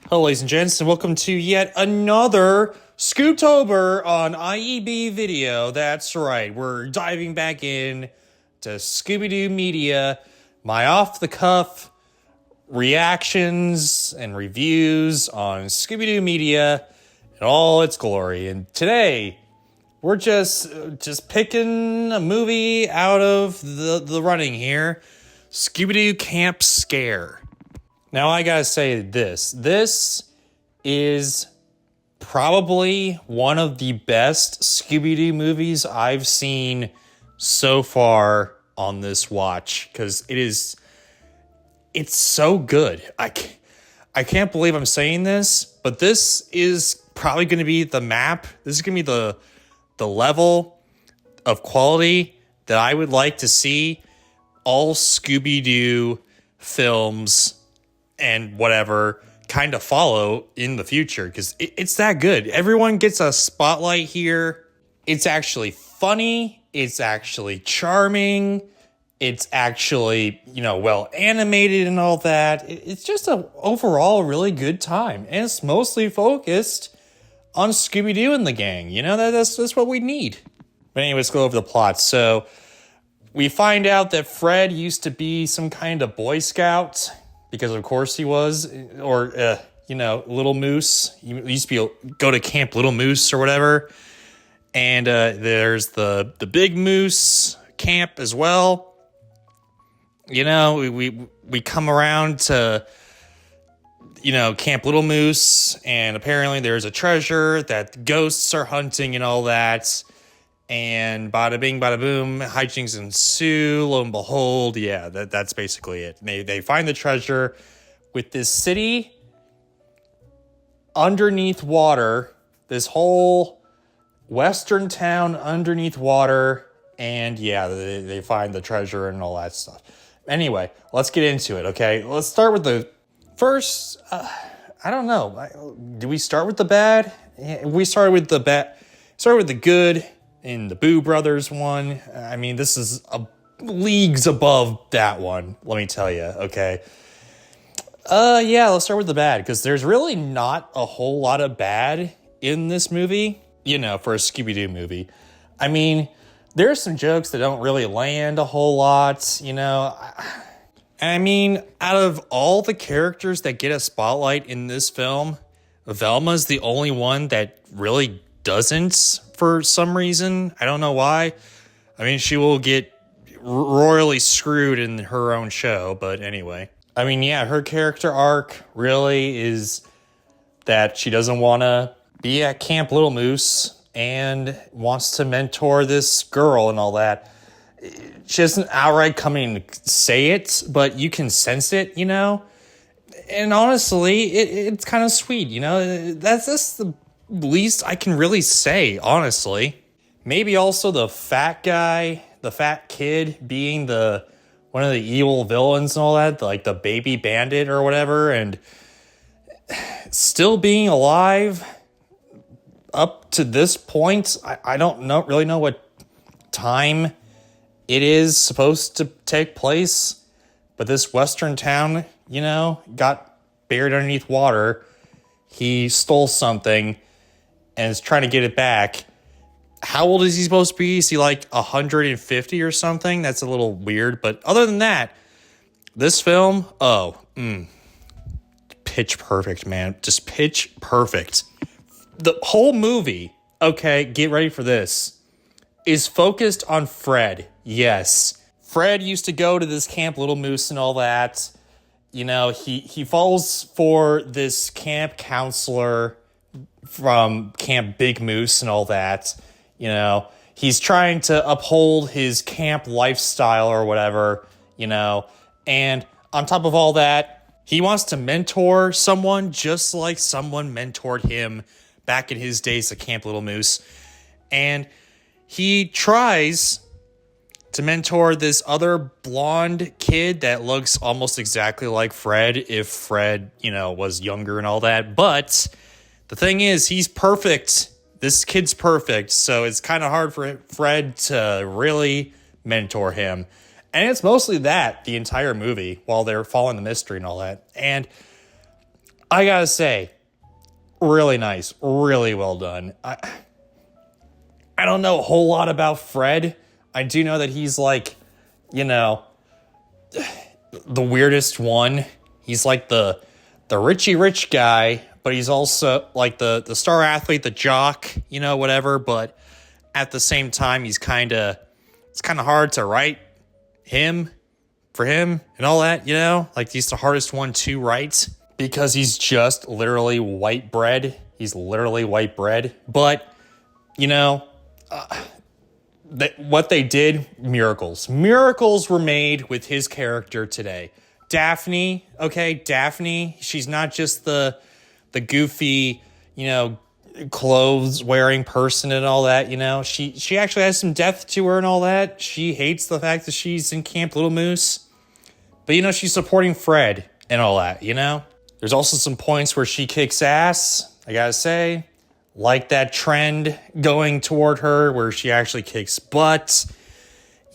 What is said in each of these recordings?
Hello, ladies and gents, and welcome to yet another Scoobtober on IEB video. That's right, we're diving back in to Scooby-Doo media, my off-the-cuff reactions and reviews on Scooby-Doo media in all its glory. And today, we're just picking a movie out of the running here, Scooby-Doo Camp Scare. Now, I gotta say this is probably one of the best Scooby-Doo movies I've seen so far on this watch, because it's so good. I can't believe I'm saying this, but this is probably going to be the map. This is going to be the level of quality that I would like to see all Scooby-Doo films and whatever kind of follow in the future, because it's that good. Everyone gets a spotlight here. It's actually funny. It's actually charming. It's actually, well animated and all that. It's just an overall really good time. And it's mostly focused on Scooby-Doo and the gang. That's what we need. But anyway, let's go over the plot. So we find out that Fred used to be some kind of Boy Scout, because of course he was, or, Little Moose. He used to go to Camp Little Moose or whatever. And there's the Big Moose camp as well. We come around to, Camp Little Moose, and apparently there's a treasure that the ghosts are hunting and all that. And bada bing, bada boom, hijinks ensue. Lo and behold, that's basically it. They find the treasure with this city underneath water, this whole western town underneath water, and they find the treasure and all that stuff. Anyway, let's get into it, okay? Let's start with the first, I don't know. Do we start with the bad? We started with the bad, started with the good in the Boo Brothers one. I mean, this is leagues above that one, let me tell you, okay? Let's start with the bad, because there's really not a whole lot of bad in this movie, for a Scooby-Doo movie. I mean, there's some jokes that don't really land a whole lot, I mean, out of all the characters that get a spotlight in this film, Velma's the only one that really doesn't, for some reason. I don't know why. I mean, she will get royally screwed in her own show, but anyway. I mean, her character arc really is that she doesn't want to be at Camp Little Moose and wants to mentor this girl and all that. She doesn't outright come in and say it, but you can sense it, And honestly, it's kind of sweet, That's the least I can really say, honestly. Maybe also the fat guy, the fat kid being one of the evil villains and all that, like the baby bandit or whatever, and still being alive up to this point. I don't really know what time it is supposed to take place, but this western town, got buried underneath water. He stole something and is trying to get it back. How old is he supposed to be? Is he like 150 or something? That's a little weird. But other than that, this film, pitch perfect, man. Just pitch perfect. The whole movie, okay, get ready for this, is focused on Fred. Yes. Fred used to go to this Camp Little Moose and all that. He falls for this camp counselor from Camp Big Moose and all that. He's trying to uphold his camp lifestyle or whatever, and on top of all that, he wants to mentor someone just like someone mentored him back in his days at Camp Little Moose. And he tries to mentor this other blonde kid that looks almost exactly like Fred, if Fred, was younger and all that. But the thing is, he's perfect. This kid's perfect, so it's kind of hard for Fred to really mentor him. And it's mostly that the entire movie while they're following the mystery and all that. And I gotta say, really nice, really well done. I don't know a whole lot about Fred. I do know that he's like, you know, the weirdest one. He's like the Richie Rich guy, but he's also like the star athlete, the jock, you know, whatever. But at the same time, it's kind of hard to write for him and all that, you know, like he's the hardest one to write because he's just literally white bread. He's literally white bread. But, you know, what they did, miracles were made with his character today. Daphne, she's not just the goofy, you know, clothes wearing person and all that, you know. She actually has some depth to her and all that. She hates the fact that she's in Camp Little Moose, but you know, she's supporting Fred and all that, you know. There's also some points where she kicks ass, I gotta say. Like that trend going toward her where she actually kicks butt.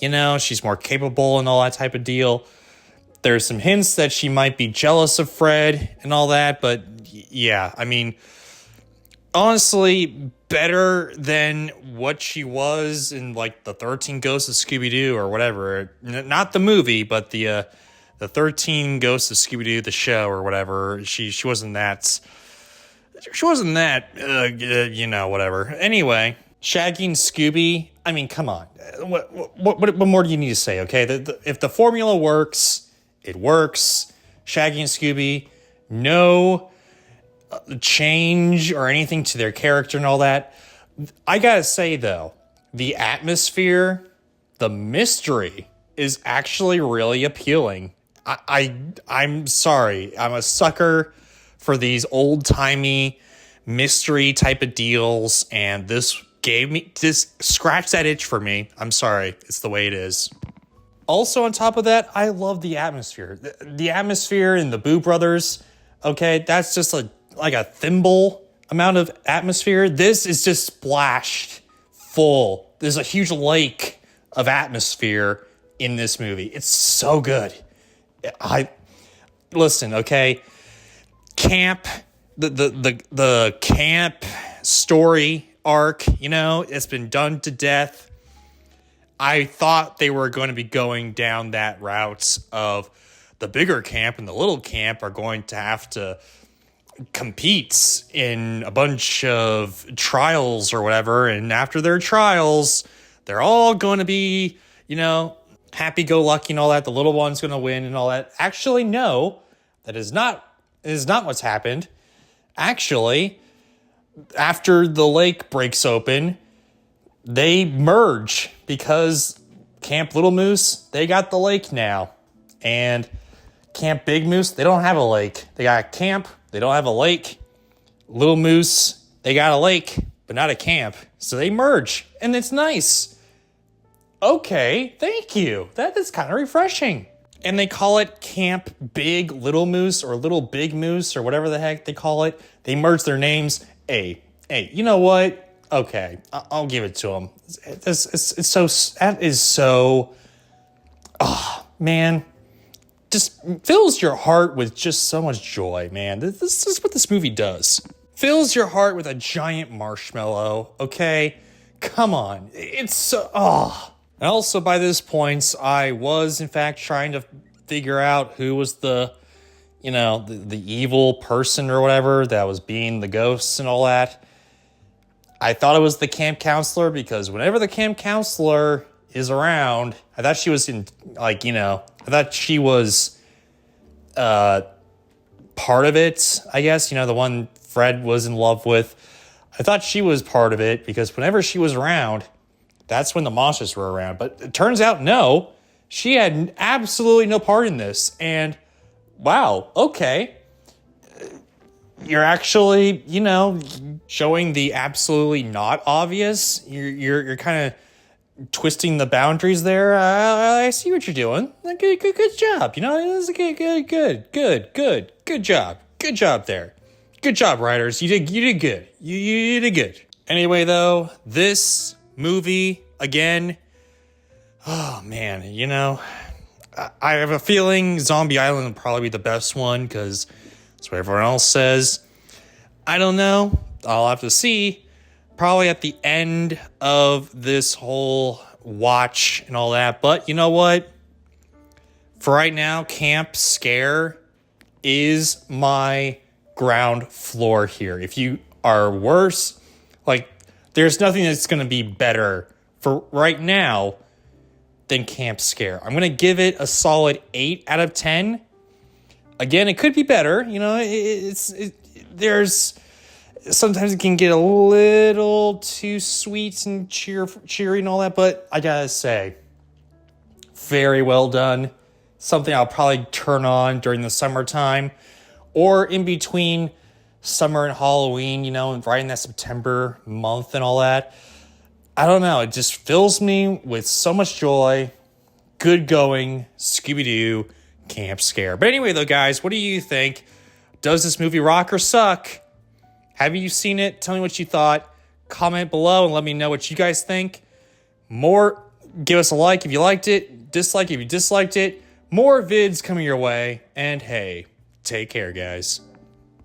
You know, she's more capable and all that type of deal. There's some hints that she might be jealous of Fred and all that. But yeah, I mean, honestly, better than what she was in like the 13 Ghosts of Scooby-Doo or whatever. Not the movie, but the 13 Ghosts of Scooby-Doo, the show or whatever. She wasn't that... She wasn't that, you know, whatever. Anyway, Shaggy and Scooby, I mean, come on. What more do you need to say, okay? If the formula works, it works. Shaggy and Scooby, no change or anything to their character and all that. I gotta say, though, the atmosphere, the mystery is actually really appealing. I'm sorry. I'm a sucker for these old-timey mystery type of deals, and this scratched that itch for me. I'm sorry. It's the way it is. Also, on top of that, I love the atmosphere. The atmosphere in the Boo Brothers, okay, that's just like a thimble amount of atmosphere. This is just splashed full. There's a huge lake of atmosphere in this movie. It's so good. Listen, okay, camp, the camp story arc, you know, it's been done to death. I thought they were going to be going down that route of the bigger camp and the little camp are going to have to compete in a bunch of trials or whatever. And after their trials, they're all going to be, you know, happy-go-lucky and all that. The little one's going to win and all that. Actually, no, that is not what's happened. Actually, after the lake breaks open, they merge because Camp Little Moose, they got the lake now. And Camp Big Moose, they don't have a lake. They got a camp, they don't have a lake. Little Moose, they got a lake, but not a camp. So they merge, and it's nice. Okay, thank you. That is kind of refreshing. And they call it Camp Big Little Moose or Little Big Moose or whatever the heck they call it. They merge their names. Hey, you know what? Okay, I'll give it to them. That is so, oh, man, just fills your heart with just so much joy, man. This is what this movie does. Fills your heart with a giant marshmallow, okay? Come on. It's so, oh. And also by this point, I was in fact trying to figure out who was the evil person or whatever that was being the ghosts and all that. I thought it was the camp counselor because whenever the camp counselor is around, I thought she was part of it, I guess, the one Fred was in love with. I thought she was part of it because whenever she was around, that's when the monsters were around. But it turns out, no, she had absolutely no part in this. And wow, okay. You're actually, showing the absolutely not obvious. You're kind of twisting the boundaries there. I see what you're doing. Good job. This is good job. Good job there. Good job, writers. You did good. You did good. Anyway, though, this movie, again, oh man, I have a feeling Zombie Island will probably be the best one because That's what everyone else says. I don't know. I'll have to see. Probably at the end of this whole watch and all that. But you know what? For right now, Camp Scare is my ground floor here. If you are worse, like, there's nothing that's going to be better for right now than Camp Scare. I'm going to give it a solid 8 out of 10. Again, it could be better. You know, there's sometimes it can get a little too sweet and cheery and all that, but I gotta say, very well done. Something I'll probably turn on during the summertime or in between summer and Halloween, you know, right in that September month and all that. I don't know. It just fills me with so much joy. Good going, Scooby-Doo, Camp Scare. But anyway, though, guys, what do you think? Does this movie rock or suck? Have you seen it? Tell me what you thought. Comment below and let me know what you guys think. Give us a like if you liked it. Dislike if you disliked it. More vids coming your way. And hey, take care, guys.